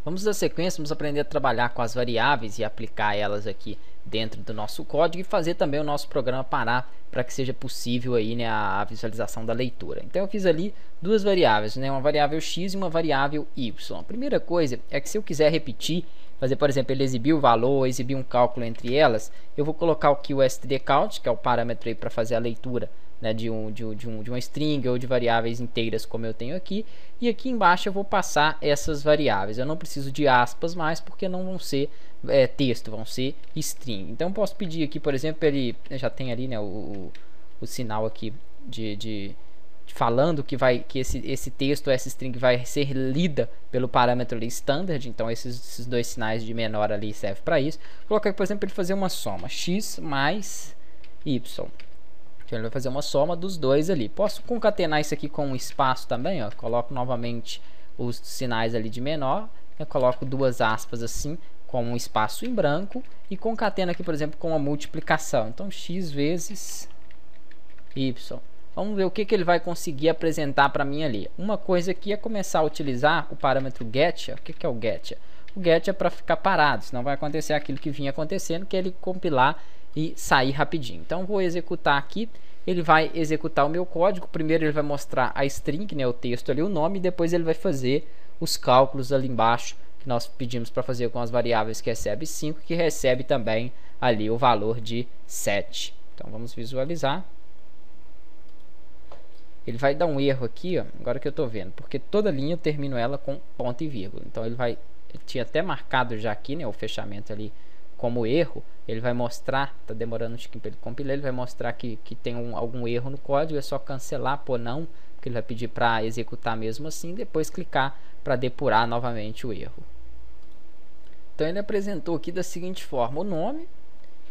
Vamos dar sequência, vamos aprender a trabalhar com as variáveis e aplicar elas aqui dentro do nosso código e fazer também o nosso programa parar para que seja possível aí, né, a visualização da leitura. Então eu fiz ali duas variáveis, né, uma variável x e uma variável y. A primeira coisa é que se eu quiser repetir, fazer, por exemplo, ele exibir o valor, exibir um cálculo entre elas, eu vou colocar aqui o stdcount, que é o parâmetro aí para fazer a leitura, né, de uma string ou de variáveis inteiras, como eu tenho aqui, e aqui embaixo eu vou passar essas variáveis. Eu não preciso de aspas mais, porque não vão ser texto, vão ser string. Então eu posso pedir aqui, por exemplo, ele já tem ali, né, o sinal aqui falando que esse texto, essa string vai ser lida pelo parâmetro ali standard. Então esses dois sinais de menor ali servem para isso. Vou colocar aqui, por exemplo, ele fazer uma soma x mais y. Então ele vai fazer uma soma dos dois ali. Posso concatenar isso aqui com um espaço também, ó. Coloco novamente os sinais ali de menor, eu coloco duas aspas assim, com um espaço em branco, e concateno aqui, por exemplo, com uma multiplicação. Então x vezes y. Vamos ver o que ele vai conseguir apresentar para mim ali. Uma coisa aqui é começar a utilizar o parâmetro get. O que é o get? O get é para ficar parado, senão vai acontecer aquilo que vinha acontecendo, que é ele compilar e sair rapidinho. Então vou executar aqui, ele vai executar o meu código. Primeiro ele vai mostrar a string, né, o texto ali, o nome, e depois ele vai fazer os cálculos ali embaixo que nós pedimos para fazer com as variáveis, que recebe 5, que recebe também ali o valor de 7. Então vamos visualizar. Ele vai dar um erro aqui, ó, agora que eu estou vendo, porque toda linha eu termino ela com ponto e vírgula. Então ele tinha até marcado já aqui, né, o fechamento ali como erro. Ele vai mostrar, tá demorando um pouquinho para ele compilar, ele vai mostrar que tem algum erro no código. É só cancelar, pôr não, porque ele vai pedir para executar mesmo assim, depois clicar para depurar novamente o erro. Então ele apresentou aqui da seguinte forma: o nome,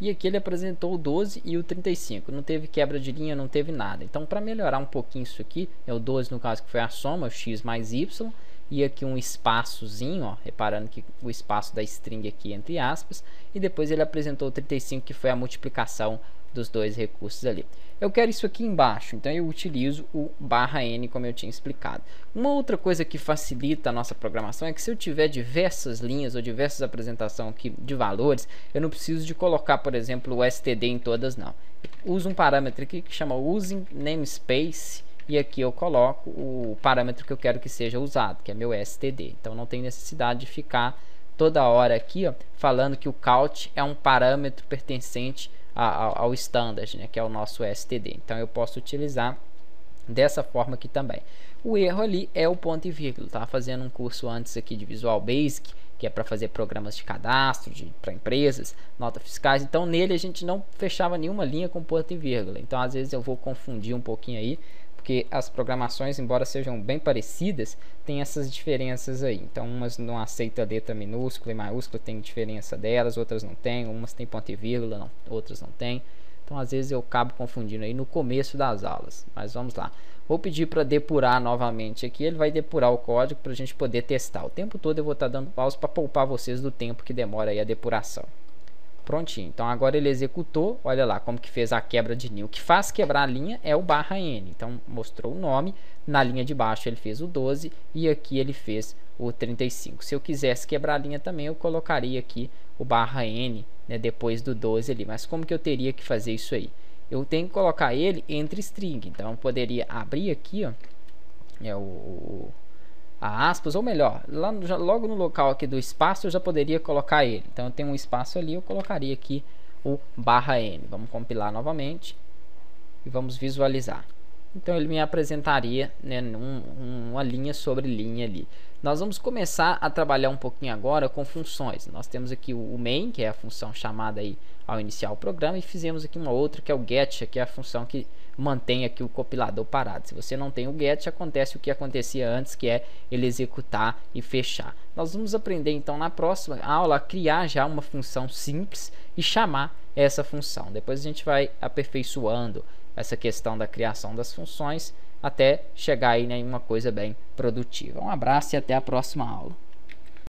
e aqui ele apresentou o 12 e o 35. Não teve quebra de linha, não teve nada. Então, para melhorar um pouquinho isso aqui, o 12 no caso que foi a soma, o x mais y, e aqui um espaçozinho, ó, reparando que o espaço da string aqui entre aspas, e depois ele apresentou o 35, que foi a multiplicação dos dois recursos ali. Eu quero isso aqui embaixo, então eu utilizo o /n, como eu tinha explicado. Uma outra coisa que facilita a nossa programação é que se eu tiver diversas linhas ou diversas apresentações aqui de valores, eu não preciso de colocar, por exemplo, o std em todas, não. Uso um parâmetro aqui que chama using namespace, e aqui eu coloco o parâmetro que eu quero que seja usado, que é meu std. Então não tem necessidade de ficar toda hora aqui, ó, falando que o count é um parâmetro pertencente ao standard, né, que é o nosso std. Então eu posso utilizar dessa forma aqui também. O erro ali é o ponto e vírgula. Estava fazendo um curso antes aqui de Visual Basic, que é para fazer programas de cadastro para empresas, notas fiscais. Então nele a gente não fechava nenhuma linha com ponto e vírgula. Então às vezes eu vou confundir um pouquinho aí, porque as programações, embora sejam bem parecidas, tem essas diferenças aí. Então umas não aceitam letra minúscula e maiúscula, tem diferença delas, outras não tem, umas tem ponto e vírgula, não, outras não tem. Então às vezes eu acabo confundindo aí no começo das aulas. Mas vamos lá. Vou pedir para depurar novamente aqui, ele vai depurar o código para a gente poder testar. O tempo todo eu vou estar dando pausa para poupar vocês do tempo que demora aí a depuração. Prontinho, então agora ele executou, olha lá como que fez a quebra de linha. O que faz quebrar a linha é o /n, então mostrou o nome, na linha de baixo ele fez o 12 e aqui ele fez o 35. Se eu quisesse quebrar a linha também, eu colocaria aqui o /n, né, depois do 12 ali, mas como que eu teria que fazer isso aí? Eu tenho que colocar ele entre string, então eu poderia abrir aqui, ó, a aspas, ou melhor, logo no local aqui do espaço eu já poderia colocar ele. Então eu tenho um espaço ali, eu colocaria aqui o /n. Vamos compilar novamente e vamos visualizar. Então ele me apresentaria, né, uma linha sobre linha ali. Nós vamos começar a trabalhar um pouquinho agora com funções. Nós temos aqui o main, que é a função chamada aí ao iniciar o programa, e fizemos aqui uma outra que é o get, que é a função que mantém aqui o compilador parado. Se você não tem o get, acontece o que acontecia antes, que é ele executar e fechar. Nós vamos aprender então na próxima aula a criar já uma função simples e chamar essa função. Depois a gente vai aperfeiçoando essa questão da criação das funções até chegar aí, né, em uma coisa bem produtiva. Um abraço e até a próxima aula.